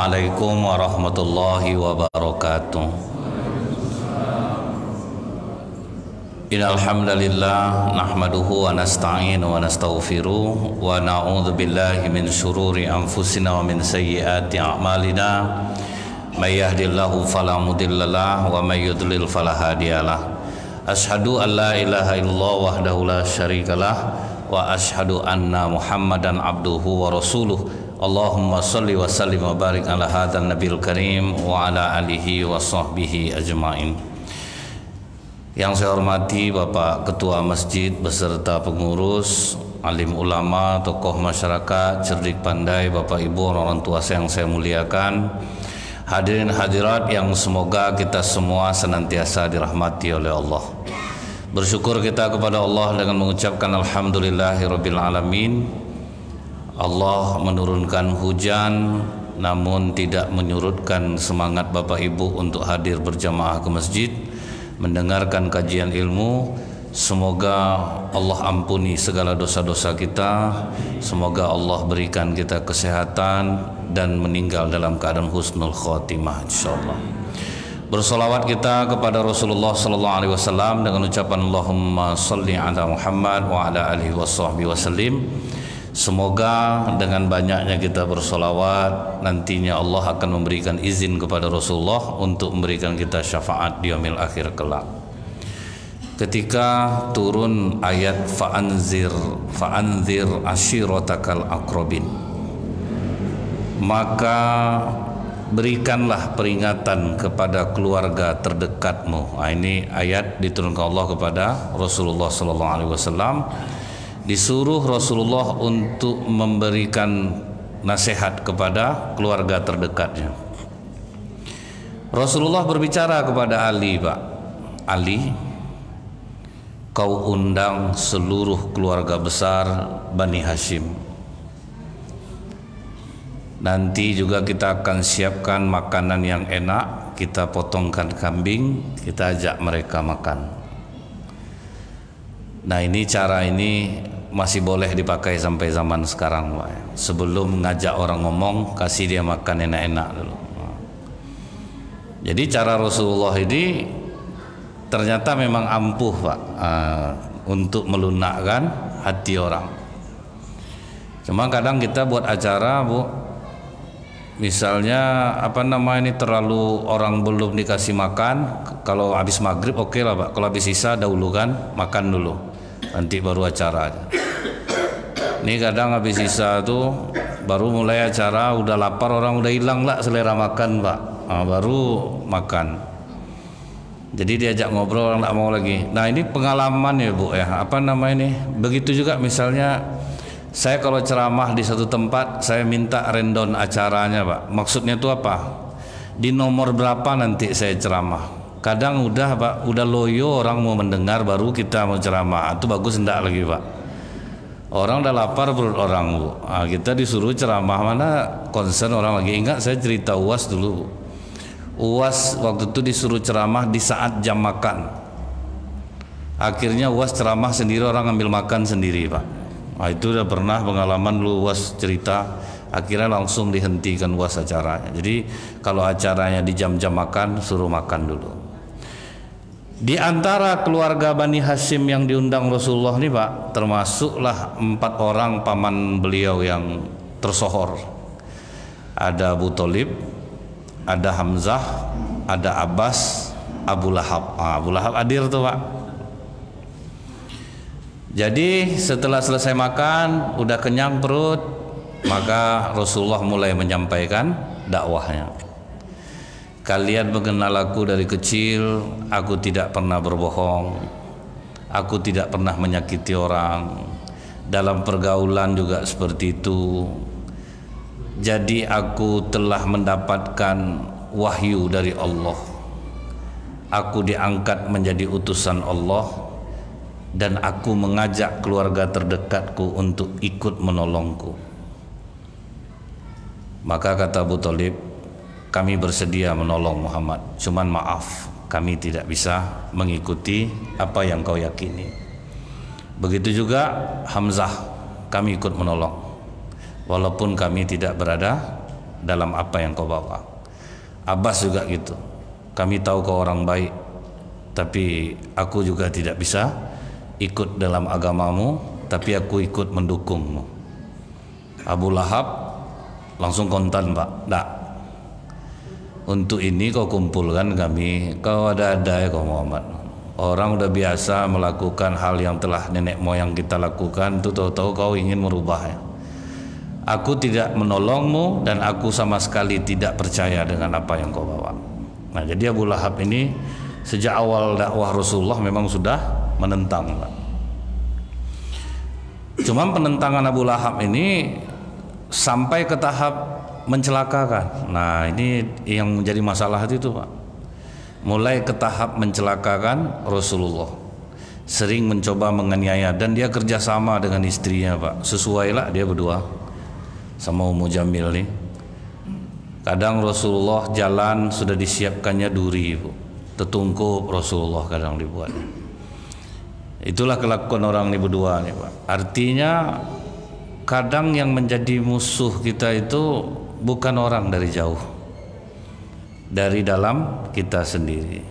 Assalamualaikum warahmatullahi wabarakatuh. Innal hamdalillah nahmaduhu wa nasta'inu wa nastaghfiruh wa na'udzu billahi min syururi anfusina wa min sayyiati a'malina. May yahdihillahu fala mudhillalah wa may yudlil fala hadiyalah. Asyhadu an la ilaha illallah wahdahu la syarikalah wa asyhadu anna Muhammadan abduhu wa rasuluh. Allahumma shalli wa sallim wa barik ala hadzal nabiyil karim wa ala alihi wa sahbihi ajmain. Yang saya hormati Bapak Ketua Masjid beserta pengurus, alim ulama, tokoh masyarakat, cerdik pandai, Bapak Ibu, orang tua yang saya muliakan, hadirin hadirat yang semoga kita semua senantiasa dirahmati oleh Allah. Bersyukur kita kepada Allah dengan mengucapkan alhamdulillahirabbil alamin. Allah menurunkan hujan namun tidak menyurutkan semangat Bapak Ibu untuk hadir berjamaah ke masjid mendengarkan kajian ilmu. Semoga Allah ampuni segala dosa-dosa kita. Semoga Allah berikan kita kesehatan dan meninggal dalam keadaan husnul khotimah insyaallah. Bersolawat kita kepada Rasulullah sallallahu alaihi wasallam dengan ucapan Allahumma shalli ala Muhammad wa ala alihi washabbihi wasallim. Semoga dengan banyaknya kita bersolawat nantinya Allah akan memberikan izin kepada Rasulullah untuk memberikan kita syafaat di yaumil akhir kelak. Ketika turun ayat fa'anzir ashiratakal aqrabin, maka berikanlah peringatan kepada keluarga terdekatmu. Nah, ini ayat diturunkan Allah kepada Rasulullah sallallahu alaihi wasallam. Disuruh Rasulullah untuk memberikan nasihat kepada keluarga terdekatnya. Rasulullah berbicara kepada Ali, Pak. Ali, kau undang seluruh keluarga besar Bani Hashim. Nanti juga kita akan siapkan makanan yang enak. Kita potongkan kambing, kita ajak mereka makan. Nah, ini cara ini masih boleh dipakai sampai zaman sekarang, Pak. Sebelum ngajak orang ngomong, kasih dia makan enak-enak dulu. Jadi cara Rasulullah ini ternyata memang ampuh, Pak, untuk melunakkan hati orang. Cuma kadang kita buat acara, Bu, misalnya ini terlalu orang belum dikasih makan, kalau habis maghrib oke lah, Pak. Kalau habis isya dahulu kan makan dulu, nanti baru acara aja. Ini kadang habis isya tuh baru mulai acara, udah lapar, orang udah hilang lah selera makan, Pak. Baru makan. Jadi diajak ngobrol orang tak mau lagi. Nah, ini pengalaman ya, Bu, ya. Begitu juga misalnya saya kalau ceramah di satu tempat, saya minta rundown acaranya, Pak. Maksudnya itu apa? Di nomor berapa nanti saya ceramah. Kadang udah, Pak, udah loyo orang mau mendengar baru kita mau ceramah. Itu bagus enggak lagi, Pak. Orang udah lapar perut orang, Bu. Kita disuruh ceramah, mana concern orang lagi. Ingat saya cerita UAS dulu, Bu. UAS waktu itu disuruh ceramah di saat jam makan. Akhirnya UAS ceramah sendiri, orang ambil makan sendiri, Pak. Itu udah pernah pengalaman dulu UAS cerita. Akhirnya langsung dihentikan UAS acaranya. Jadi kalau acaranya di jam-jam makan, suruh makan dulu. Di antara keluarga Bani Hashim yang diundang Rasulullah nih, Pak, termasuklah 4 orang paman beliau yang tersohor. Ada Abu Thalib, ada Hamzah, ada Abbas, Abu Lahab. Abu Lahab hadir tuh, Pak. Jadi setelah selesai makan, udah kenyang perut, maka Rasulullah mulai menyampaikan dakwahnya. Kalian mengenal aku dari kecil, aku tidak pernah berbohong, aku tidak pernah menyakiti orang, dalam pergaulan juga seperti itu. Jadi aku telah mendapatkan wahyu dari Allah. Aku diangkat menjadi utusan Allah dan aku mengajak keluarga terdekatku untuk ikut menolongku. Maka kata Abu Thalib, kami bersedia menolong Muhammad, cuman maaf kami tidak bisa mengikuti apa yang kau yakini. Begitu juga Hamzah, kami ikut menolong walaupun kami tidak berada dalam apa yang kau bawa. Abbas juga gitu. Kami tahu kau orang baik, tapi aku juga tidak bisa ikut dalam agamamu, tapi aku ikut mendukungmu. Abu Lahab langsung kontan, Pak. Nggak. Untuk ini kau kumpulkan kami. Kau ada-ada ya kau Muhammad. Orang udah biasa melakukan hal yang telah nenek moyang kita lakukan, itu tahu-tahu kau ingin merubahnya. Aku tidak menolongmu dan aku sama sekali tidak percaya dengan apa yang kau bawa. Nah, jadi Abu Lahab ini sejak awal dakwah Rasulullah memang sudah menentang. Cuma penentangan Abu Lahab ini sampai ke tahap mencelakakan. Nah, ini yang menjadi masalah itu, Pak. Mulai ke tahap mencelakakan Rasulullah. Sering mencoba menganiaya dan dia kerjasama dengan istrinya, Pak. Sesuailah dia berdua sama Ummu Jamil nih. Kadang Rasulullah jalan sudah disiapkannya duri, Bu. Tetungkup Rasulullah kadang dibuat. Itulah kelakuan orang ini berdua nih, Pak. Artinya kadang yang menjadi musuh kita itu bukan orang dari jauh, dari dalam kita sendiri.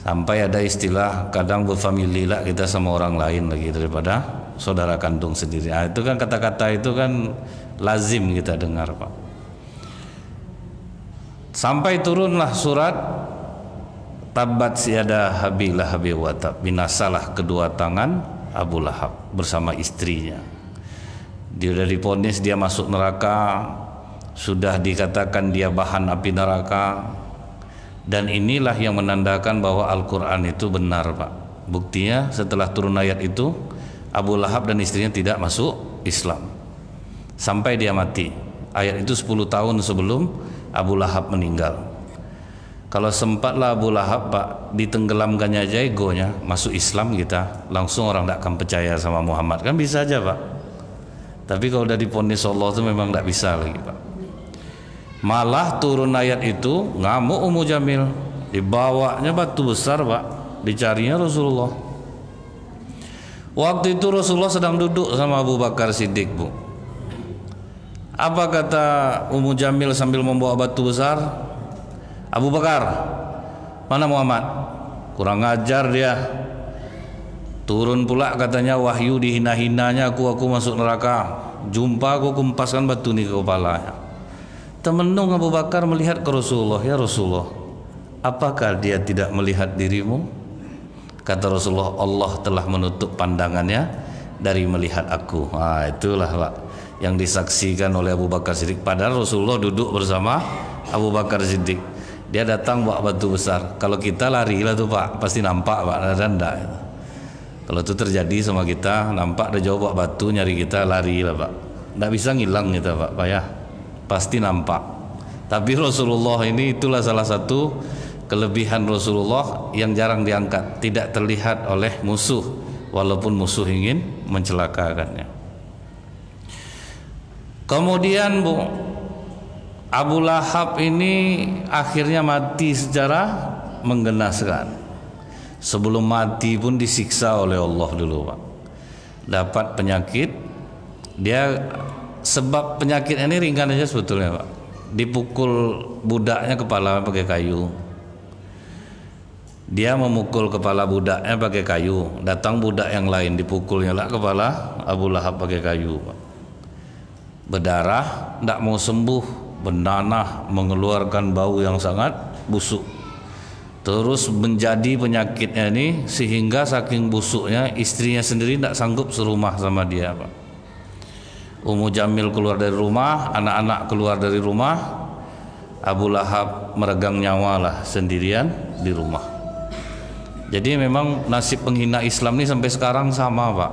Sampai ada istilah kadang berfamili lah kita sama orang lain lagi daripada saudara kandung sendiri. Nah, itu kan kata-kata itu kan lazim kita dengar, Pak. Sampai turunlah surat Tabat siada Abi Lahab wa tab, binasalah kedua tangan Abu Lahab bersama istrinya. Dia sudah divonis dia masuk neraka, sudah dikatakan dia bahan api neraka. Dan inilah yang menandakan bahwa Al-Quran itu benar, Pak. Buktinya setelah turun ayat itu Abu Lahab dan istrinya tidak masuk Islam sampai dia mati. Ayat itu 10 tahun sebelum Abu Lahab meninggal. Kalau sempatlah Abu Lahab, Pak, ditenggelamkannya aja egonya, masuk Islam kita, langsung orang tidak akan percaya sama Muhammad. Kan bisa aja, Pak. Tapi kalau udah divonis Allah itu memang tidak bisa lagi, Pak. Malah turun ayat itu ngamuk Ummu Jamil, dibawanya batu besar, Pak, dicarinya Rasulullah. Waktu itu Rasulullah sedang duduk sama Abu Bakar Siddiq, Bu. Apa kata Ummu Jamil sambil membawa batu besar? Abu Bakar, mana Muhammad? Kurang ajar dia. Turun pula katanya wahyu, dihina-hinanya aku masuk neraka. Jumpa aku kumpaskan batu ini ke kepalanya. Temenung Abu Bakar melihat ke Rasulullah, ya Rasulullah, apakah dia tidak melihat dirimu? Kata Rasulullah, Allah telah menutup pandangannya dari melihat aku. Nah, itulah, Pak, yang disaksikan oleh Abu Bakar Siddiq. Padahal Rasulullah duduk bersama Abu Bakar Siddiq. Dia datang bawa batu besar. Kalau kita lari lah tuh, Pak, pasti nampak, Pak, ada enggak? Kalau itu terjadi sama kita, nampak ada jauh bawa batu nyari kita, lari lah, Pak. Nggak bisa ngilang kita, Pak, ya. Pasti nampak. Tapi Rasulullah ini itulah salah satu kelebihan Rasulullah yang jarang diangkat, tidak terlihat oleh musuh, walaupun musuh ingin mencelakakannya. Kemudian, Bu, Abu Lahab ini akhirnya mati secara menggenaskan. Sebelum mati pun disiksa oleh Allah dulu, Pak. Dapat penyakit. Dia sebab penyakit ini ringan aja sebetulnya, Pak. Dipukul budaknya kepala pakai kayu. Dia memukul kepala budaknya pakai kayu. Datang budak yang lain dipukulnya lah kepala Abu Lahab pakai kayu, Pak. Berdarah, tidak mau sembuh, bernanah, mengeluarkan bau yang sangat busuk. Terus menjadi penyakitnya ini sehingga saking busuknya istrinya sendiri tidak sanggup serumah sama dia, Pak. Ummu Jamil keluar dari rumah, anak-anak keluar dari rumah, Abu Lahab meregang nyawa lah sendirian di rumah. Jadi memang nasib penghina Islam ini sampai sekarang sama, Pak.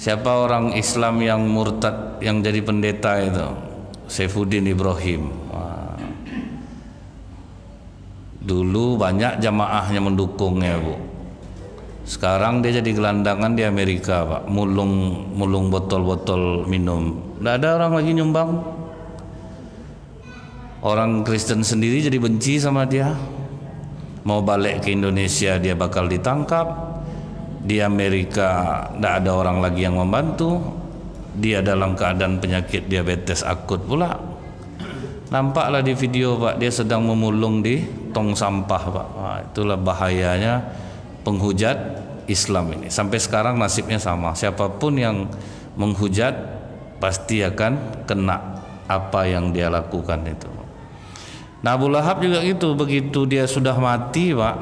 Siapa orang Islam yang murtad yang jadi pendeta itu? Saifuddin Ibrahim. Dulu banyak jamaahnya mendukungnya, Bu. Sekarang dia jadi gelandangan di Amerika, Pak. Mulung botol-botol minum. Tidak ada orang lagi nyumbang. Orang Kristen sendiri jadi benci sama dia. Mau balik ke Indonesia dia bakal ditangkap. Di Amerika tidak ada orang lagi yang membantu. dia dalam keadaan penyakit diabetes akut pula. Nampaklah di video Pak, dia sedang memulung di tong sampah Pak. Itulah bahayanya penghujat Islam ini. Sampai sekarang nasibnya sama. Siapapun yang menghujat pasti akan kena apa yang dia lakukan itu. Nah, Abu Lahab juga gitu, begitu dia sudah mati Pak,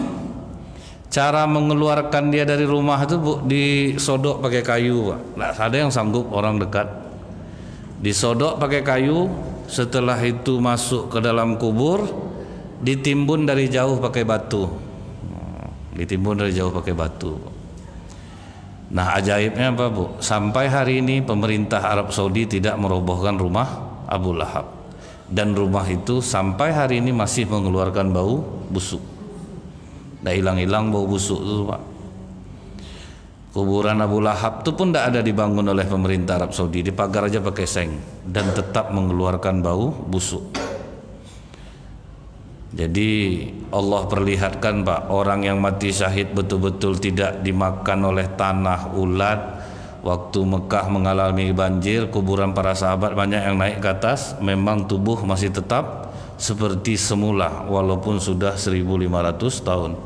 cara mengeluarkan dia dari rumah itu disodok pakai kayu Pak. Nah, ada yang sanggup orang dekat. Disodok pakai kayu, setelah itu masuk ke dalam kubur, ditimbun dari jauh pakai batu. Ditimbun dari jauh pakai batu. Nah, ajaibnya apa Bu? Sampai hari ini pemerintah Arab Saudi tidak merobohkan rumah Abu Lahab. Dan rumah itu sampai hari ini masih mengeluarkan bau busuk. Dah hilang-hilang bau busuk itu Pak. Kuburan Abu Lahab itu pun tidak ada dibangun oleh pemerintah Arab Saudi, dipagar aja pakai seng dan tetap mengeluarkan bau busuk. Jadi Allah perlihatkan Pak, orang yang mati syahid betul-betul tidak dimakan oleh tanah ulat. Waktu Mekah mengalami banjir, kuburan para sahabat banyak yang naik ke atas, memang tubuh masih tetap seperti semula walaupun sudah 1500 tahun.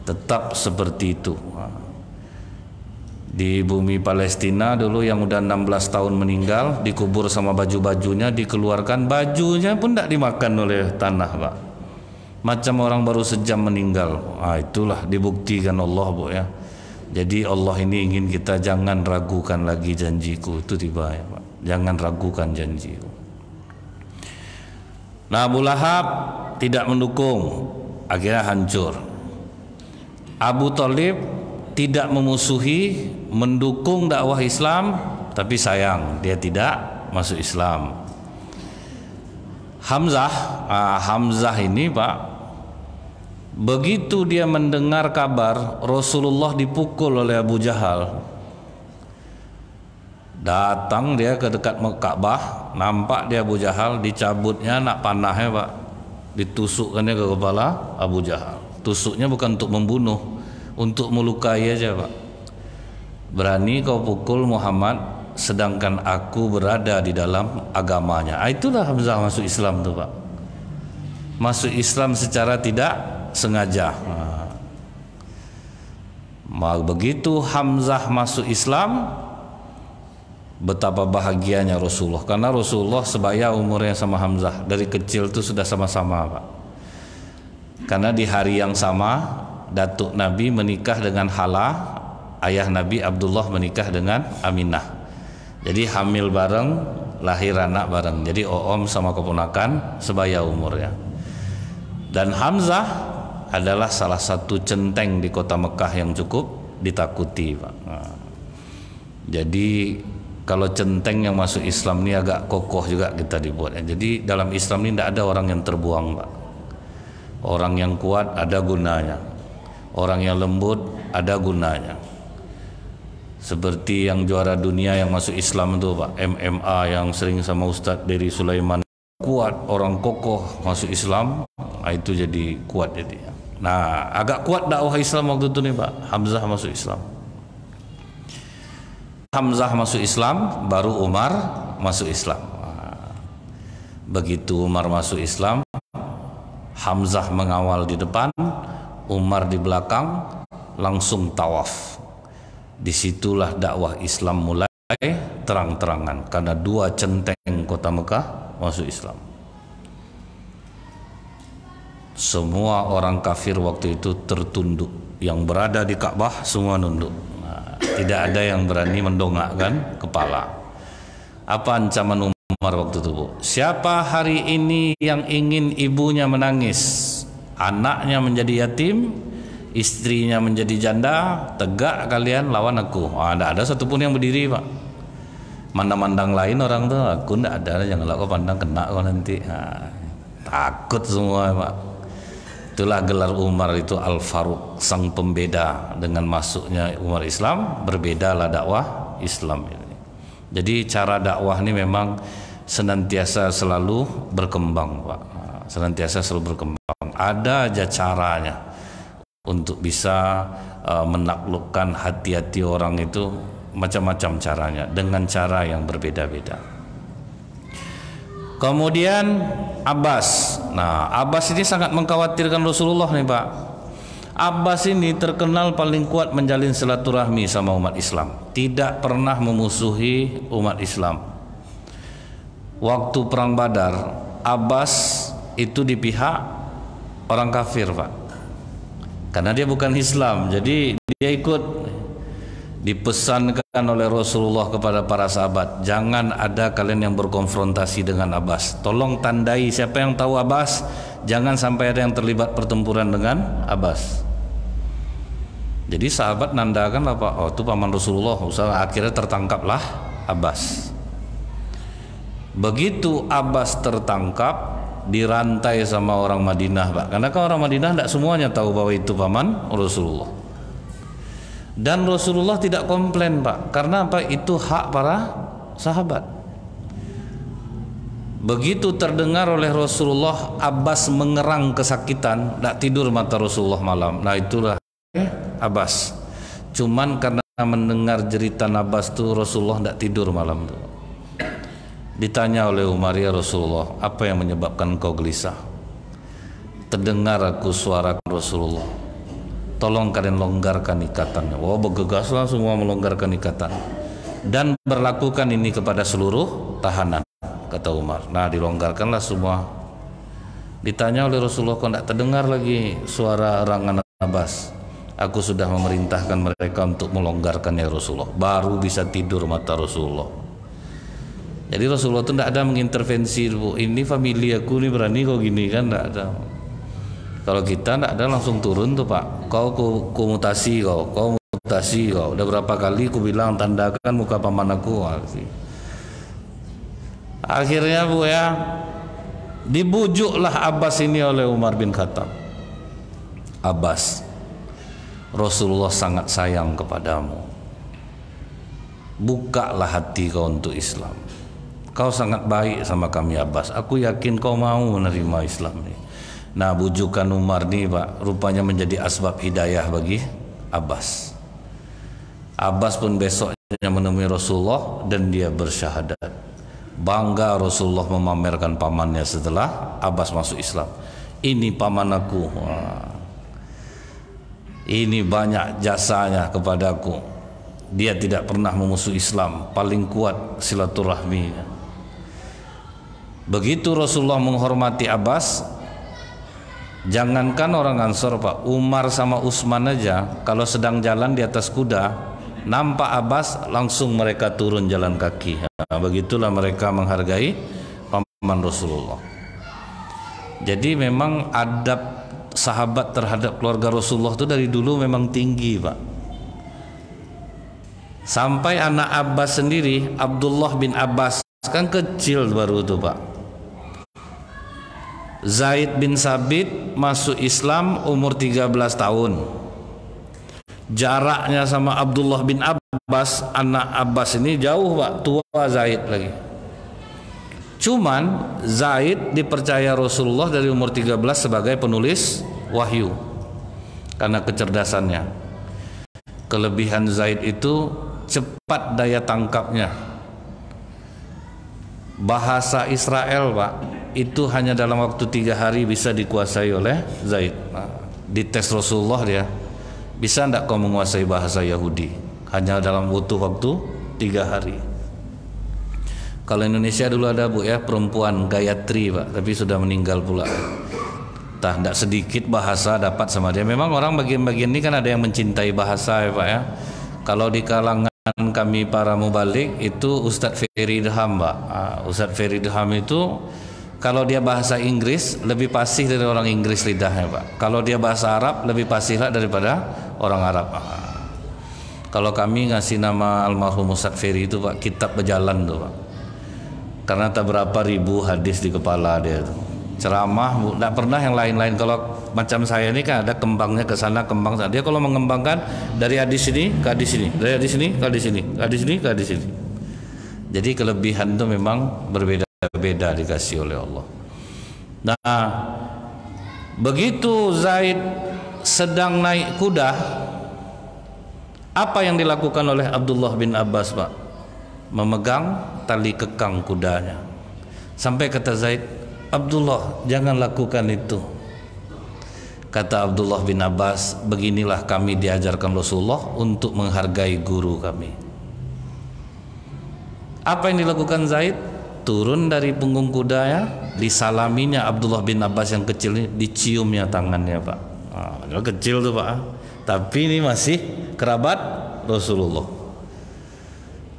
Tetap seperti itu. Di bumi Palestina dulu yang udah 16 tahun meninggal, dikubur sama baju-bajunya, dikeluarkan, bajunya pun tidak dimakan oleh tanah Pak. Macam orang baru sejam meninggal. Itulah dibuktikan Allah Bu ya. Jadi Allah ini ingin kita jangan ragukan lagi janjiku, itu tiba ya Pak. Jangan ragukan janjiku. Nah, Abu Lahab tidak mendukung, akhirnya hancur. Abu Thalib tidak memusuhi, mendukung dakwah Islam, tapi sayang dia tidak masuk Islam. Hamzah ini Pak, begitu dia mendengar kabar Rasulullah dipukul oleh Abu Jahal, datang dia ke dekat Ka'bah, nampak dia Abu Jahal, dicabutnya anak panahnya Pak, ditusukkannya ke kepala Abu Jahal. Tusuknya bukan untuk membunuh, untuk melukai aja Pak. Berani kau pukul Muhammad sedangkan aku berada di dalam agamanya. Itulah Hamzah masuk Islam tuh Pak. Masuk Islam secara tidak sengaja. Begitu Hamzah masuk Islam, betapa bahagianya Rasulullah, karena Rasulullah sebaya umurnya sama Hamzah, dari kecil itu sudah sama-sama Pak. Karena di hari yang sama datuk Nabi menikah dengan Hala, ayah Nabi Abdullah menikah dengan Aminah. Jadi hamil bareng, lahir anak bareng. Jadi Oom sama keponakan sebaya umurnya. Dan Hamzah adalah salah satu centeng di kota Mekah yang cukup ditakuti Pak. Jadi kalau centeng yang masuk Islam ini agak kokoh juga kita dibuat. Jadi dalam Islam ini tidak ada orang yang terbuang Pak. Orang yang kuat ada gunanya, orang yang lembut ada gunanya. Seperti yang juara dunia yang masuk Islam itu Pak, MMA yang sering sama Ustadz Dery Sulaiman, kuat, orang kokoh masuk Islam, itu jadi kuat jadi. Nah, agak kuat dakwah Islam waktu itu nih Pak, Hamzah masuk Islam. Hamzah masuk Islam, baru Umar masuk Islam. Begitu Umar masuk Islam, Hamzah mengawal di depan, Umar di belakang, langsung tawaf. Disitulah dakwah Islam mulai terang-terangan, karena dua centeng kota Mekah masuk Islam. Semua orang kafir waktu itu tertunduk, yang berada di Ka'bah semua nunduk. Tidak ada yang berani mendongakkan kepala. Apa ancaman Umar waktu itu Bu? Siapa hari ini yang ingin ibunya menangis, anaknya menjadi yatim, istrinya menjadi janda, tegak kalian lawan aku. Tidak ada satupun yang berdiri Pak. Mandang-mandang lain orang tuh, aku tidak ada, janganlah kau pandang, kena kau nanti. Takut semua Pak. Itulah gelar Umar itu Al-Faruq, sang pembeda. Dengan masuknya Umar Islam, berbedalah dakwah Islam ini. Jadi cara dakwah ini memang senantiasa selalu berkembang Pak. Senantiasa selalu berkembang. Ada aja caranya untuk bisa menaklukkan hati-hati orang itu macam-macam caranya, dengan cara yang berbeda-beda. Kemudian Abbas. Nah, Abbas ini sangat mengkhawatirkan Rasulullah nih Pak. Abbas ini terkenal paling kuat menjalin silaturahmi sama umat Islam, tidak pernah memusuhi umat Islam. Waktu perang Badar, Abbas itu di pihak orang kafir Pak, karena dia bukan Islam, jadi dia ikut. Dipesankan oleh Rasulullah kepada para sahabat, jangan ada kalian yang berkonfrontasi dengan Abbas. Tolong tandai siapa yang tahu Abbas, jangan sampai ada yang terlibat pertempuran dengan Abbas. Jadi sahabat nandakan apa? Oh, itu paman Rasulullah. Akhirnya tertangkaplah Abbas. Begitu Abbas tertangkap, dirantai sama orang Madinah Pak, karena kan orang Madinah tidak semuanya tahu bahwa itu paman Rasulullah. Dan Rasulullah tidak komplain Pak, karena apa? Itu hak para sahabat. Begitu terdengar oleh Rasulullah Abbas mengerang kesakitan, tidak tidur mata Rasulullah malam. Nah itulah Abbas. Cuman karena mendengar jeritan Abbas itu Rasulullah tidak tidur malam itu. Ditanya oleh Umar, ya Rasulullah, apa yang menyebabkan kau gelisah? Terdengar aku suara Rasulullah, tolong kalian longgarkan ikatannya. Wah, bergegaslah semua melonggarkan ikatan dan berlakukan ini kepada seluruh tahanan, kata Umar. Nah, dilonggarkanlah semua. Ditanya oleh Rasulullah, kok tidak terdengar lagi suara erangan Abbas? Aku sudah memerintahkan mereka untuk melonggarkan ya Rasulullah. Baru bisa tidur mata Rasulullah. Jadi Rasulullah itu tidak ada mengintervensi, ini famili aku nih berani kok gini, kan tidak ada. Kalau kita tidak ada, langsung turun tuh Pak. Kau mutasi, kau mutasi, kau udah berapa kali ku bilang tandakan muka paman aku. Akhirnya Bu ya, dibujuklah Abbas ini oleh Umar bin Khattab. Abbas, Rasulullah sangat sayang kepadamu. Bukalah hati kau untuk Islam. Kau sangat baik sama kami Abbas. Aku yakin kau mau menerima Islam ini. Nah, bujukan Umar nih Pak, rupanya menjadi asbab hidayah bagi Abbas. Abbas pun besoknya menemui Rasulullah dan dia bersyahadat. Bangga Rasulullah memamerkan pamannya setelah Abbas masuk Islam. Ini paman aku. Wah. Ini banyak jasanya kepadaku. Dia tidak pernah memusuhi Islam, paling kuat silaturahminya. Begitu Rasulullah menghormati Abbas, jangankan orang Ansor Pak, Umar sama Utsman aja kalau sedang jalan di atas kuda, nampak Abbas langsung mereka turun jalan kaki. Nah, begitulah mereka menghargai paman Rasulullah. Jadi memang adab sahabat terhadap keluarga Rasulullah itu dari dulu memang tinggi Pak. Sampai anak Abbas sendiri, Abdullah bin Abbas, kan kecil baru itu Pak. Zaid bin Sabit masuk Islam umur 13 tahun. Jaraknya sama Abdullah bin Abbas, anak Abbas ini jauh Pak, tua Zaid lagi. Cuman Zaid dipercaya Rasulullah dari umur 13 sebagai penulis wahyu karena kecerdasannya. Kelebihan Zaid itu cepat daya tangkapnya. Bahasa Israel Pak, itu hanya dalam waktu 3 hari bisa dikuasai oleh Zaid. Nah, dites Rasulullah dia, bisa tidak kau menguasai bahasa Yahudi? Hanya dalam butuh waktu 3 hari. Kalau Indonesia dulu ada Bu ya, perempuan Gayatri Pak, tapi sudah meninggal pula. Tidak sedikit bahasa dapat sama dia. Memang orang bagian-bagian ini kan ada yang mencintai bahasa ya Pak ya. Kalau di kalangan kami para mubalik itu Ustadz Ferry Idham Pak. Ustadz Ferry Idham itu kalau dia bahasa Inggris lebih fasih dari orang Inggris lidahnya Pak. Kalau dia bahasa Arab lebih fasih lah daripada orang Arab. Kalau kami ngasih nama almarhum Ustadz Ferry itu Pak, kitab berjalan tuh Pak. Karena tak berapa ribu hadis di kepala dia tuh. Ceramah, tidak pernah yang lain-lain. Kalau macam saya ini kan ada kembangnya ke sana, kembang sana. Dia kalau mengembangkan dari hadis ini ke hadis ini, dari hadis ini ke hadis ini, hadis ini ke hadis ini. Jadi kelebihan itu memang berbeda-beda dikasih oleh Allah. Nah, begitu Zaid sedang naik kuda, Apa yang dilakukan oleh Abdullah bin Abbas, Pak? Memegang tali kekang kudanya. Sampai kata Zaid, Abdullah, jangan lakukan itu. Kata Abdullah bin Abbas, beginilah kami diajarkan Rasulullah untuk menghargai guru kami. Apa yang dilakukan Zaid? Turun dari punggung kudanya, disalaminya Abdullah bin Abbas yang kecil ini, diciumnya tangannya, Pak. Kecil tuh, Pak. Tapi ini masih kerabat Rasulullah.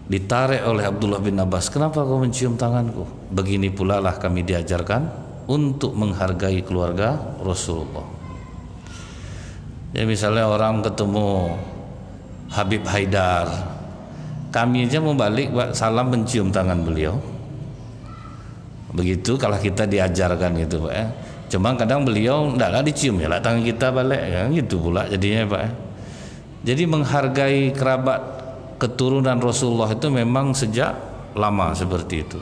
Ditarik oleh Abdullah bin Abbas, kenapa kau mencium tanganku? Begini pula lah kami diajarkan untuk menghargai keluarga Rasulullah. Ya misalnya orang ketemu Habib Haidar, kami aja mau balik salam mencium tangan beliau. Begitu kalau kita diajarkan gitu, Pak ya. Cuma kadang beliau tidaklah dicium ya lah tangan kita balik ya, gitu pula jadinya, Pak ya. Jadi menghargai kerabat keturunan Rasulullah itu memang sejak lama seperti itu.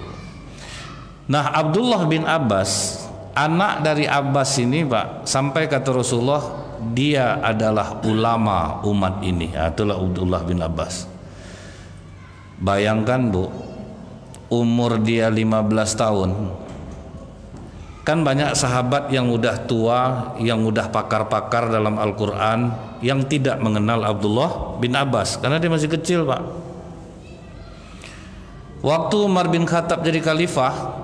Nah, Abdullah bin Abbas, anak dari Abbas ini, Pak, sampai kata Rasulullah, dia adalah ulama umat ini. Itulah Abdullah bin Abbas. Bayangkan, Bu, umur dia 15 tahun. Kan banyak sahabat yang udah tua, yang udah pakar-pakar dalam Al-Quran, yang tidak mengenal Abdullah bin Abbas karena dia masih kecil, Pak. Waktu Umar bin Khattab jadi khalifah,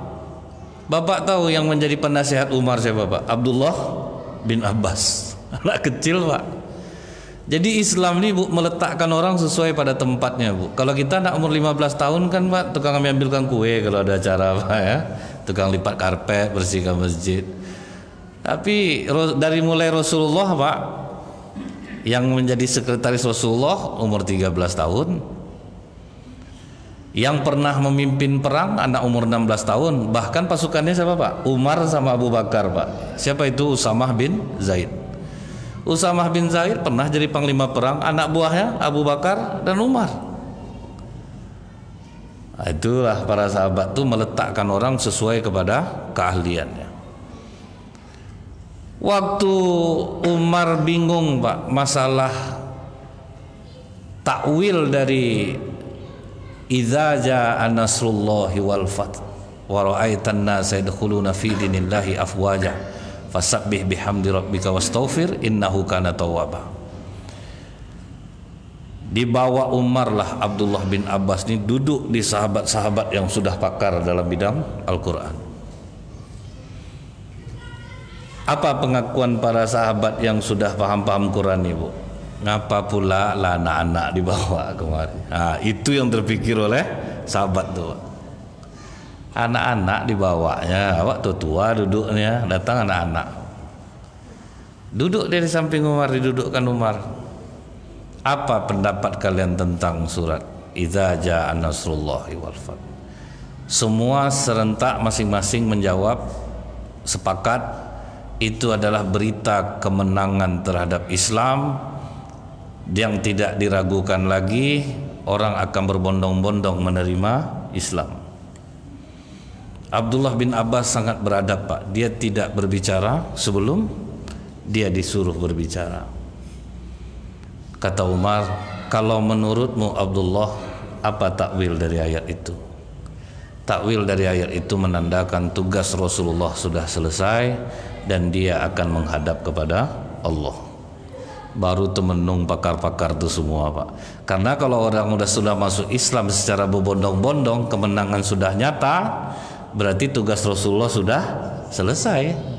Bapak tahu yang menjadi penasihat Umar siapa, Pak? Abdullah bin Abbas. Anak kecil, Pak. Jadi Islam ini, Bu, meletakkan orang sesuai pada tempatnya, Bu. Kalau kita anak umur 15 tahun kan, Pak, tukang ambilkan kue kalau ada acara, Pak ya. Tukang lipat karpet, bersihkan masjid. Tapi dari mulai Rasulullah, Pak, yang menjadi sekretaris Rasulullah umur 13 tahun, yang pernah memimpin perang anak umur 16 tahun, bahkan pasukannya siapa, Pak? Umar sama Abu Bakar, Pak. Siapa itu? Usamah bin Zaid. Usamah bin Zaid pernah jadi panglima perang, anak buahnya Abu Bakar dan Umar. Itulah para sahabat itu meletakkan orang sesuai kepada keahliannya. Waktu Umar bingung, Pak, masalah takwil dari idza jaa nasrullahi wal fath wa ra'aitan nasa yadkhuluna fi dinillahi afwaja fasabbih bihamdi rabbika wastaghfir innahu kana tawwaba. Dibawa Umar lah Abdullah bin Abbas ini duduk di sahabat-sahabat yang sudah pakar dalam bidang Al-Quran. Apa pengakuan para sahabat yang sudah paham-paham Quran, Ibu? Ngapa pula lah anak-anak dibawa kemari? Nah, itu yang terpikir oleh sahabat tuh. Anak-anak dibawanya, awak tua duduknya, datang anak-anak. Duduk dari samping Umar, didudukkan Umar. Apa pendapat kalian tentang surat Idza jaa nasrullahi wal fath? Semua serentak masing-masing menjawab, sepakat itu adalah berita kemenangan terhadap Islam yang tidak diragukan lagi, orang akan berbondong-bondong menerima Islam. Abdullah bin Abbas sangat beradab, Pak. Dia tidak berbicara sebelum dia disuruh berbicara. Kata Umar, kalau menurutmu Abdullah, apa takwil dari ayat itu? Takwil dari ayat itu menandakan tugas Rasulullah sudah selesai dan dia akan menghadap kepada Allah. Baru temenung pakar-pakar itu semua, Pak. Karena kalau orang sudah masuk Islam secara berbondong-bondong, kemenangan sudah nyata, berarti tugas Rasulullah sudah selesai.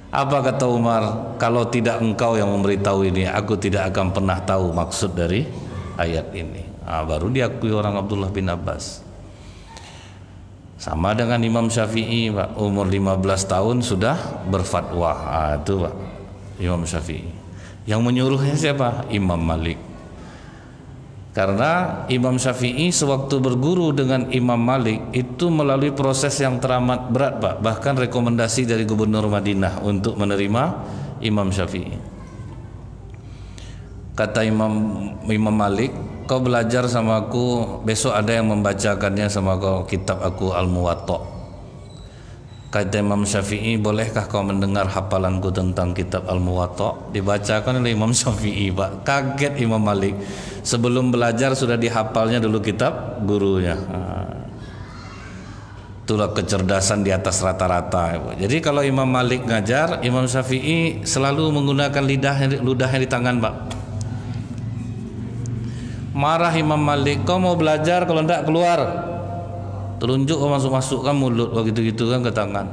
Apa kata Umar? Kalau tidak engkau yang memberitahu ini, aku tidak akan pernah tahu maksud dari ayat ini. Baru diakui orang Abdullah bin Abbas. Sama dengan Imam Syafi'i, Pak, umur 15 tahun sudah berfatwa. Itu, Pak, Imam Syafi'i. Yang menyuruhnya siapa? Imam Malik. Karena Imam Syafi'i sewaktu berguru dengan Imam Malik itu melalui proses yang teramat berat, Pak. Bahkan rekomendasi dari Gubernur Madinah untuk menerima Imam Syafi'i. Kata Imam Malik, kau belajar sama aku, besok ada yang membacakannya sama kau kitab aku Al-Muwatta. Kata Imam Syafi'i, bolehkah kau mendengar hafalanku tentang kitab Al-Muwatta? Dibacakan oleh Imam Syafi'i, Pak. Kaget Imam Malik. Sebelum belajar sudah dihafalnya dulu kitab gurunya. Itulah kecerdasan di atas rata-rata, Ibu. Jadi kalau Imam Malik ngajar, Imam Syafi'i selalu menggunakan ludahnya di tangan, Pak. Marah Imam Malik, kau mau belajar, kalau enggak keluar. Telunjuk masuk-masukkan mulut begitu-gitu kan ke tangan.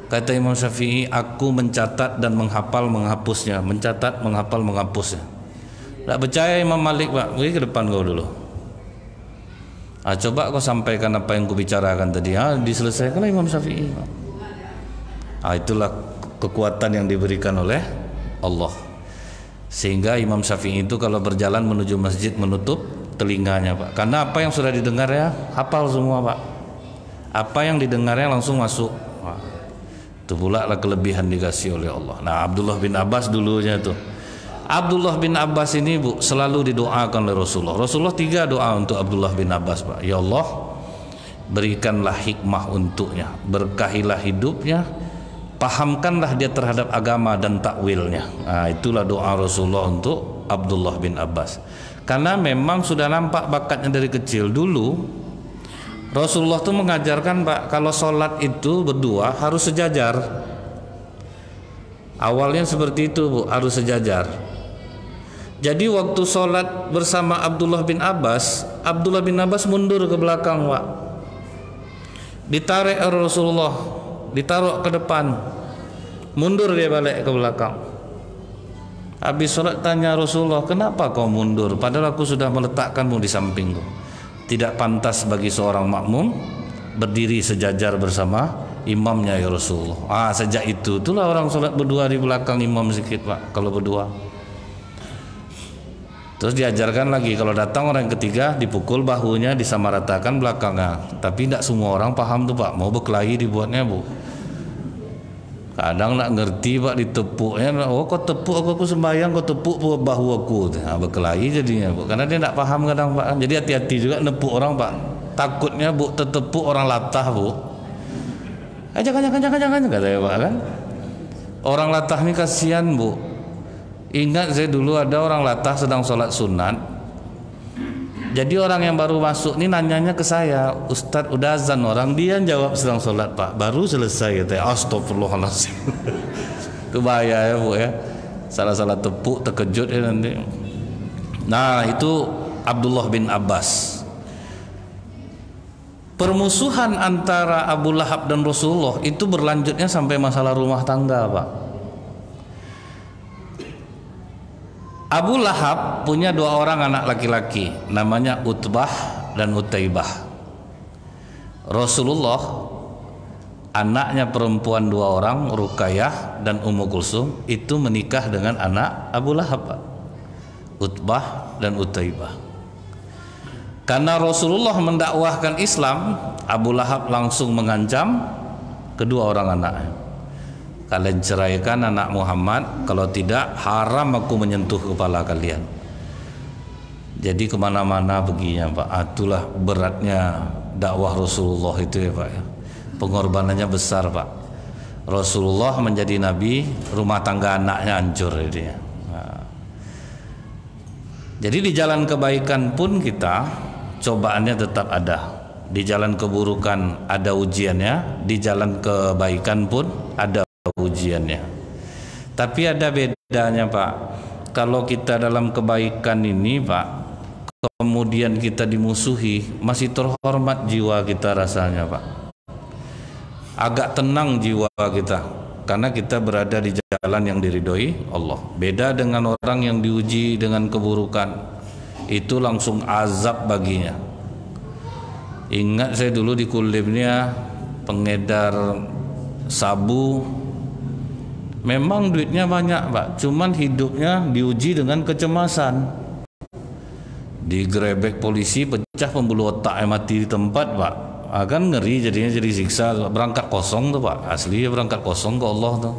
Kata Imam Syafi'i, aku mencatat dan menghafal menghapusnya, mencatat menghafal menghapusnya. Tak percaya Imam Malik, Pak. Pergi ke depan kau dulu. Coba kau sampaikan apa yang kubicarakan tadi. Diselesaikan Imam Syafi'i. Itulah kekuatan yang diberikan oleh Allah. Sehingga Imam Syafi'i itu kalau berjalan menuju masjid menutup telinganya, Pak. Karena apa yang sudah didengar ya hafal semua, Pak. Apa yang didengarnya langsung masuk. Itu pula lah kelebihan dikasih oleh Allah. Nah, Abdullah bin Abbas dulunya tuh. Abdullah bin Abbas ini, Bu, selalu didoakan oleh Rasulullah. Rasulullah 3 doa untuk Abdullah bin Abbas, Pak. Ya Allah, berikanlah hikmah untuknya, berkahilah hidupnya, pahamkanlah dia terhadap agama dan takwilnya. Nah, itulah doa Rasulullah untuk Abdullah bin Abbas. Karena memang sudah nampak bakatnya dari kecil. Dulu Rasulullah tuh mengajarkan, Pak, kalau sholat itu berdua harus sejajar. Awalnya seperti itu, Bu, harus sejajar. Jadi waktu sholat bersama Abdullah bin Abbas mundur ke belakang, Pak. Ditarik Rasulullah, ditaruh ke depan, mundur dia balik ke belakang. Habis sholat tanya Rasulullah, kenapa kau mundur? Padahal aku sudah meletakkanmu di sampingku. Tidak pantas bagi seorang makmum berdiri sejajar bersama imamnya, ya Rasulullah. Sejak itulah orang sholat berdua di belakang imam sedikit, Pak, kalau berdua. Terus diajarkan lagi kalau datang orang ketiga dipukul bahunya, disamaratakan belakangnya. Tapi tidak semua orang paham tuh, Pak. Mau berkelahi dibuatnya, Bu. Kadang nak ngerti, Pak, ditepuknya. Oh, kau tepuk aku sembahyang, kau tepuk bahu aku. Berkelahi jadinya, Bu. Karena dia tidak paham kadang, Pak. Jadi hati-hati juga nepuk orang, Pak. Takutnya, Bu, tertepuk orang latah, Bu. Jangan, katanya, Pak, kan. Orang latah ini kasihan, Bu. Ingat saya dulu ada orang latah sedang sholat sunat. Jadi orang yang baru masuk ini nanyanya ke saya, Ustadz udah azan orang, dia jawab sedang sholat, Pak, baru selesai, katanya. Astagfirullahaladzim. Itu bahaya ya, Bu, ya. Salah-salah tepuk terkejut ya nanti. Nah, itu Abdullah bin Abbas. Permusuhan antara Abu Lahab dan Rasulullah itu berlanjutnya sampai masalah rumah tangga, Pak. Abu Lahab punya 2 orang anak laki-laki, namanya Utbah dan Utaibah. Rasulullah anaknya perempuan 2 orang, Ruqayyah dan Ummu Kulsum, itu menikah dengan anak Abu Lahab, Pak. Utbah dan Utaibah. Karena Rasulullah mendakwahkan Islam, Abu Lahab langsung mengancam kedua orang anaknya. Kalian ceraikan anak Muhammad, kalau tidak haram aku menyentuh kepala kalian. Jadi kemana-mana perginya, Pak. Itulah beratnya dakwah Rasulullah itu ya, Pak. Pengorbanannya besar, Pak. Rasulullah menjadi nabi, rumah tangga anaknya hancur dia. Jadi di jalan kebaikan pun kita cobaannya tetap ada. Di jalan keburukan ada ujiannya, di jalan kebaikan pun ada ujiannya. Tapi ada bedanya, Pak. Kalau kita dalam kebaikan ini, Pak, kemudian kita dimusuhi, masih terhormat jiwa kita rasanya, Pak. Agak tenang jiwa kita karena kita berada di jalan yang diridhoi Allah. Beda dengan orang yang diuji dengan keburukan, itu langsung azab baginya. Ingat saya dulu di Kulimnya pengedar sabu, memang duitnya banyak, Pak, cuman hidupnya diuji dengan kecemasan. Digerebek polisi, pecah pembuluh otak, mati di tempat, Pak. Kan ngeri jadinya, jadi siksa. Berangkat kosong tuh, Pak. Asli berangkat kosong ke Allah tuh.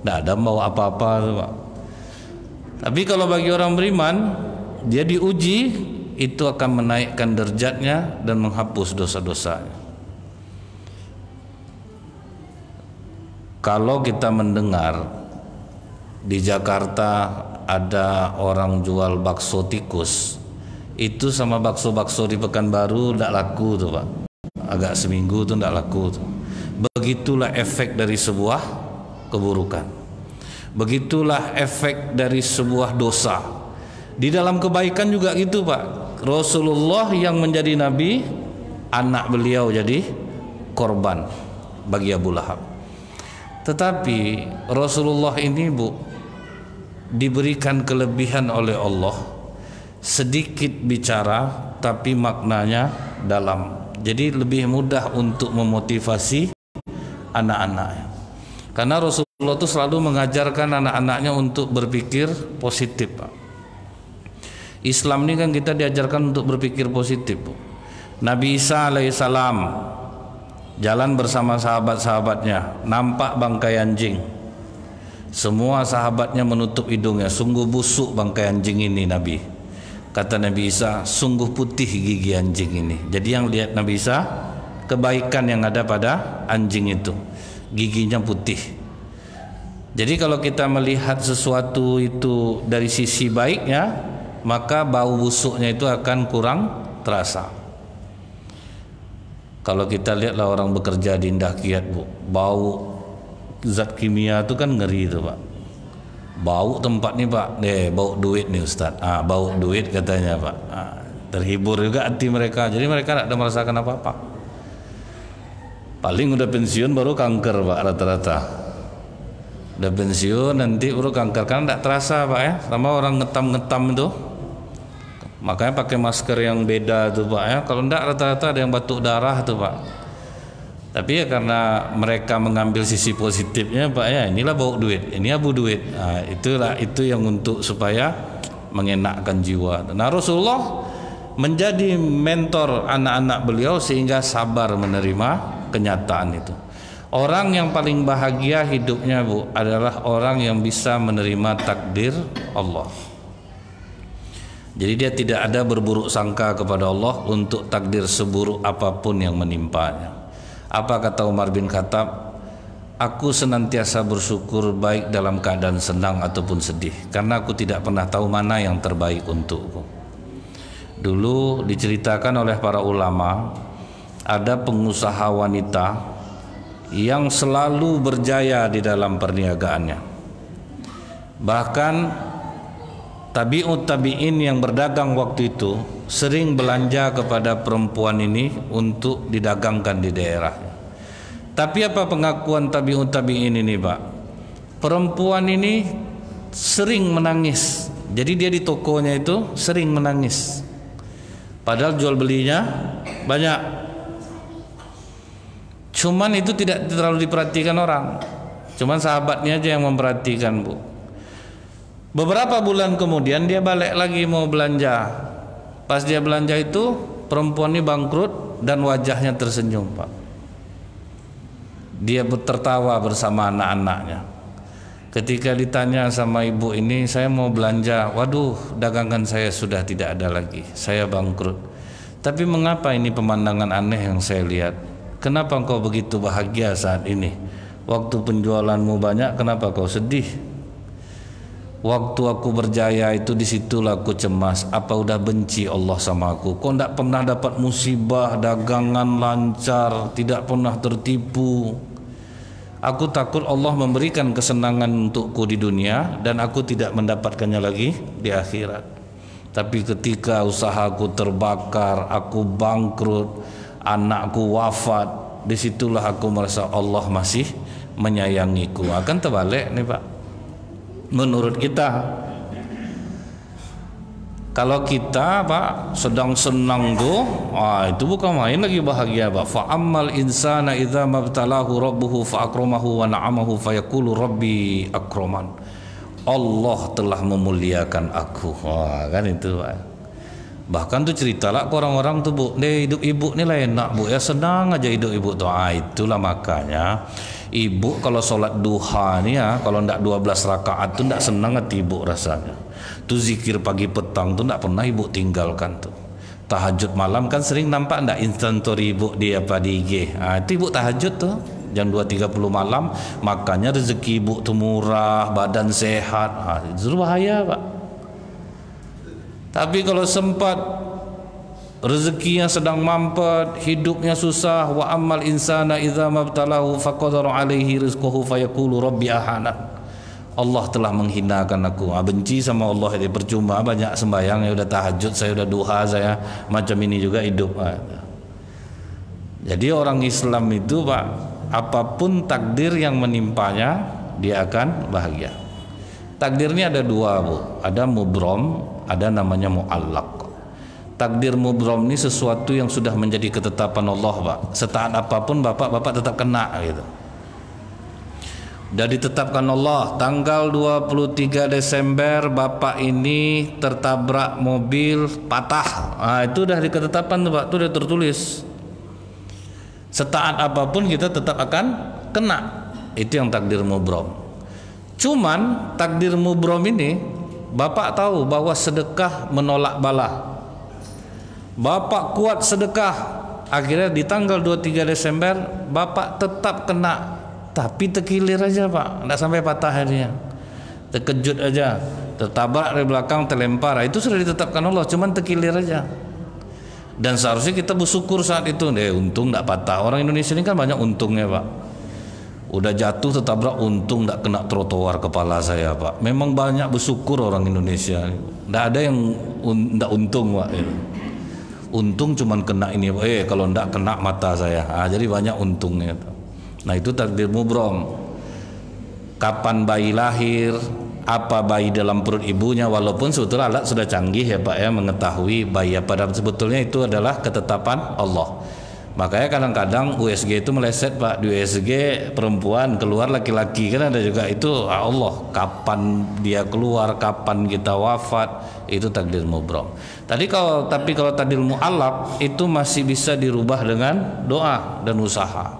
Tidak ada bawa apa-apa tuh, Pak. Tapi kalau bagi orang beriman, dia diuji, itu akan menaikkan derajatnya dan menghapus dosa-dosanya. Kalau kita mendengar di Jakarta ada orang jual bakso tikus, itu sama bakso-bakso di Pekanbaru tidak laku tuh Pak. Agak seminggu tuh tidak laku tuh. Begitulah efek dari sebuah keburukan. Begitulah efek dari sebuah dosa. Di dalam kebaikan juga gitu Pak. Rasulullah yang menjadi nabi, anak beliau jadi korban bagi Abu Lahab. Tetapi Rasulullah ini diberikan kelebihan oleh Allah, sedikit bicara tapi maknanya dalam. Jadi lebih mudah untuk memotivasi anak-anaknya. Karena Rasulullah itu selalu mengajarkan anak-anaknya untuk berpikir positif Pak. Islam ini kan kita diajarkan untuk berpikir positif. Nabi Isa alaihissalam jalan bersama sahabat-sahabatnya, nampak bangkai anjing. Semua sahabatnya menutup hidungnya, sungguh busuk bangkai anjing ini Nabi. Kata Nabi Isa, sungguh putih gigi anjing ini. Jadi yang lihat Nabi Isa, kebaikan yang ada pada anjing itu, giginya putih. Jadi kalau kita melihat sesuatu itu dari sisi baiknya, maka bau busuknya itu akan kurang terasa. Kalau kita lihatlah orang bekerja di Indah Kiat bau zat kimia itu kan ngeri itu Pak. Bau tempat nih Pak, bau duit nih Ustaz. Bau duit katanya Pak. Terhibur juga hati mereka. Jadi mereka tidak ada merasakan apa-apa. Paling udah pensiun baru kanker Pak rata-rata. Udah pensiun nanti baru kanker, kan tidak terasa Pak ya. Sama orang ngetam-ngetam itu. Makanya pakai masker yang beda tuh Pak ya. Kalau enggak rata-rata ada yang batuk darah tuh Pak. Tapi ya karena mereka mengambil sisi positifnya Pak ya, inilah bau duit, ini abu duit. Itu yang untuk supaya mengenakkan jiwa. Nah Rasulullah menjadi mentor anak-anak beliau sehingga sabar menerima kenyataan itu. Orang yang paling bahagia hidupnya adalah orang yang bisa menerima takdir Allah. Jadi dia tidak ada berburuk sangka kepada Allah untuk takdir seburuk apapun yang menimpanya. Apa kata Umar bin Khattab? Aku senantiasa bersyukur baik dalam keadaan senang ataupun sedih, karena aku tidak pernah tahu mana yang terbaik untukku. Dulu diceritakan oleh para ulama, ada pengusaha wanita yang selalu berjaya di dalam perniagaannya. Bahkan tabi'ut tabi'in yang berdagang waktu itu sering belanja kepada perempuan ini untuk didagangkan di daerah. Tapi apa pengakuan tabi'ut tabi'in ini Pak? Perempuan ini sering menangis. Jadi dia di tokonya itu sering menangis. Padahal jual belinya banyak. Cuman itu tidak terlalu diperhatikan orang. Cuman sahabatnya aja yang memperhatikan Bu. Beberapa bulan kemudian dia balik lagi mau belanja. Pas dia belanja itu perempuan ini bangkrut dan wajahnya tersenyum Pak. Dia tertawa bersama anak-anaknya. Ketika ditanya sama ibu ini, saya mau belanja, waduh dagangan saya sudah tidak ada lagi, saya bangkrut. Tapi mengapa ini pemandangan aneh yang saya lihat? Kenapa engkau begitu bahagia saat ini? Waktu penjualanmu banyak, kenapa kau sedih? Waktu aku berjaya itu disitulah aku cemas. Apa udah benci Allah sama aku? Kau tidak pernah dapat musibah, dagangan lancar, tidak pernah tertipu. Aku takut Allah memberikan kesenangan untukku di dunia dan aku tidak mendapatkannya lagi di akhirat. Tapi ketika usahaku terbakar, aku bangkrut, anakku wafat, disitulah aku merasa Allah masih menyayangiku. Akan terbalik nih Pak. Menurut kita, kalau kita Pak sedang senang tuh, itu bukan main lagi bahagia Pak. Fa ammal insana idza mabtalahu rabbuhu fa akramahu wa na'amahu fa yaqulu rabbi akraman. Allah telah memuliakan aku. Kan itu Pak. Bahkan tuh ceritalah ke orang-orang tuh Bu, hidup ibu nih lah enak Bu ya, senang aja hidup ibu tuh. Itulah makanya ibu kalau sholat duha nih ya, kalau ndak 12 rakaat tuh ndak senang hati ibu rasanya. Tuh zikir pagi petang tuh ndak pernah ibu tinggalkan tuh. Tahajud malam kan sering nampak ndak instastory ibu di IG. Itu ibu tahajud tuh. jam 2.30 malam, makanya rezeki ibu tuh murah, badan sehat. Itu bahaya Pak. Tapi kalau sempat rezekinya sedang mampet, hidupnya susah, wa ammal insana idza mabtalahu faqadara alaihi rizquhu fayaqulu rabbi ahana. Allah telah menghinakan aku. Benci sama Allah, itu percuma banyak sembahyang, ya udah tahajud, saya udah duha, saya macam ini juga hidup. Jadi orang Islam itu Pak, apapun takdir yang menimpanya, dia akan bahagia. Takdir ini ada dua Bu, ada mubrom, ada namanya muallaq. Takdir mubrom ini sesuatu yang sudah menjadi ketetapan Allah Pak. Setaat apapun bapak tetap kena gitu. Sudah ditetapkan Allah, tanggal 23 Desember bapak ini tertabrak mobil patah. Itu udah diketetapan tuh Pak, itu udah tertulis. Setaat apapun kita tetap akan kena. Itu yang takdir mubrom. Cuman takdir mubrom ini bapak tahu bahwa sedekah menolak bala. Bapak kuat sedekah, akhirnya di tanggal 23 Desember bapak tetap kena. Tapi terkilir aja Pak, tidak sampai patah harinya, terkejut aja, tertabrak dari belakang, terlempar. Itu sudah ditetapkan Allah, cuman terkilir aja. Dan seharusnya kita bersyukur saat itu. Untung tidak patah. Orang Indonesia ini kan banyak untungnya Pak. Udah jatuh tertabrak, untung tidak kena trotoar kepala saya Pak. Memang banyak bersyukur orang Indonesia. Tidak ada yang tidak untung Pak. Untung cuman kena ini Pak. Kalau tidak kena mata saya. Jadi banyak untungnya. Nah itu takdir mubrom. Kapan bayi lahir, apa bayi dalam perut ibunya, walaupun sebetulnya alat sudah canggih ya Pak ya, mengetahui bayi apa, dan sebetulnya itu adalah ketetapan Allah. Makanya kadang-kadang USG itu meleset Pak. Di USG perempuan keluar laki-laki, kan ada juga itu Allah. Kapan dia keluar, kapan kita wafat, itu takdir mubrom. Tapi kalau takdir mu'allaq itu masih bisa dirubah dengan doa dan usaha.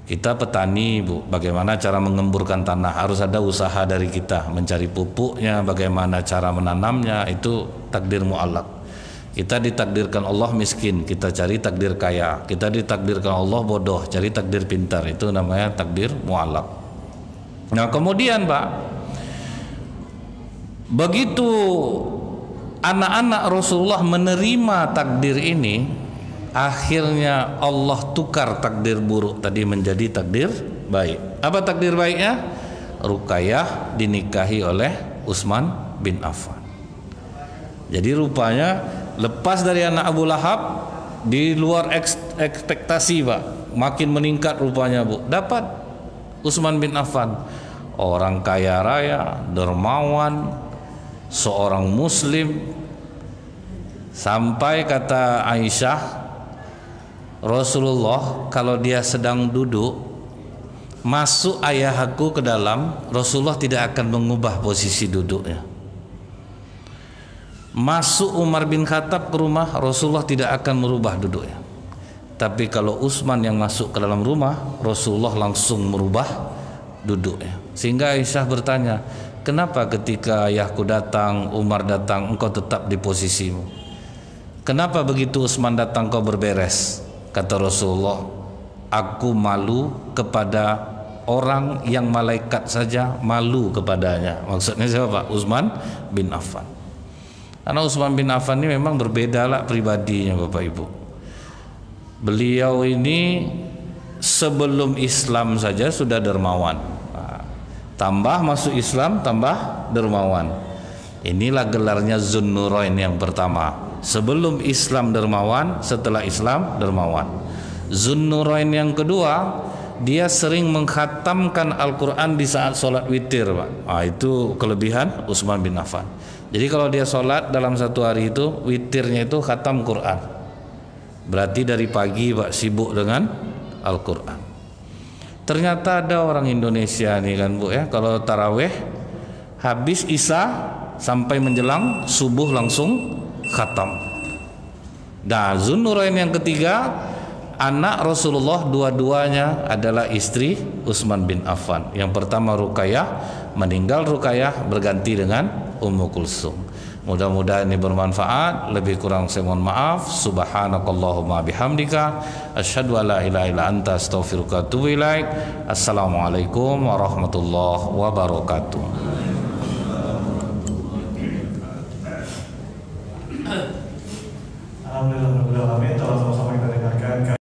Kita petani Bu, bagaimana cara mengemburkan tanah, harus ada usaha dari kita, mencari pupuknya, bagaimana cara menanamnya, itu takdir mu'allaq. Kita ditakdirkan Allah miskin, kita cari takdir kaya. Kita ditakdirkan Allah bodoh, cari takdir pintar, itu namanya takdir mu'allaq. Nah kemudian Pak, begitu anak-anak Rasulullah menerima takdir ini, akhirnya Allah tukar takdir buruk tadi menjadi takdir baik. Apa takdir baiknya? Ruqayyah dinikahi oleh Utsman bin Affan. Jadi rupanya lepas dari anak Abu Lahab, di luar ekspektasi Pak, makin meningkat rupanya Bu. Dapat Utsman bin Affan, orang kaya raya, dermawan, seorang muslim. Sampai kata Aisyah, Rasulullah kalau dia sedang duduk, masuk ayahku ke dalam, Rasulullah tidak akan mengubah posisi duduknya. Masuk Umar bin Khattab ke rumah, Rasulullah tidak akan merubah duduknya. Tapi kalau Utsman yang masuk ke dalam rumah, Rasulullah langsung merubah duduknya. Sehingga Aisyah bertanya, kenapa ketika ayahku datang, Umar datang, engkau tetap di posisimu? Kenapa begitu Utsman datang kau berberes? Kata Rasulullah, aku malu kepada orang yang malaikat saja malu kepadanya. Maksudnya siapa? Utsman bin Affan. Karena Utsman bin Affan ini memang berbeda lah pribadinya Bapak Ibu. Beliau ini sebelum Islam saja sudah dermawan. Tambah masuk Islam, tambah dermawan. Inilah gelarnya Zunnurain yang pertama. Sebelum Islam dermawan, setelah Islam dermawan. Zunnurain yang kedua, dia sering mengkhatamkan Al-Quran di saat sholat witir Pak. Itu kelebihan Utsman bin Affan. Jadi kalau dia sholat dalam satu hari itu, witirnya itu khatam Quran. Berarti dari pagi Pak sibuk dengan Al-Quran. Ternyata ada orang Indonesia nih kan Bu ya, kalau taraweh habis Isya sampai menjelang subuh langsung khatam. Nah Zunnurain yang ketiga, anak Rasulullah dua-duanya adalah istri Utsman bin Affan. Yang pertama Ruqayyah, meninggal Ruqayyah berganti dengan Ummu Kulsum. Mudah-mudahan ini bermanfaat. Lebih kurang saya mohon maaf. Subhanakallahumma bihamdika asyhadu an la ilaha illa anta astaghfiruka wa atubu ilaik. Assalamualaikum warahmatullahi wabarakatuh.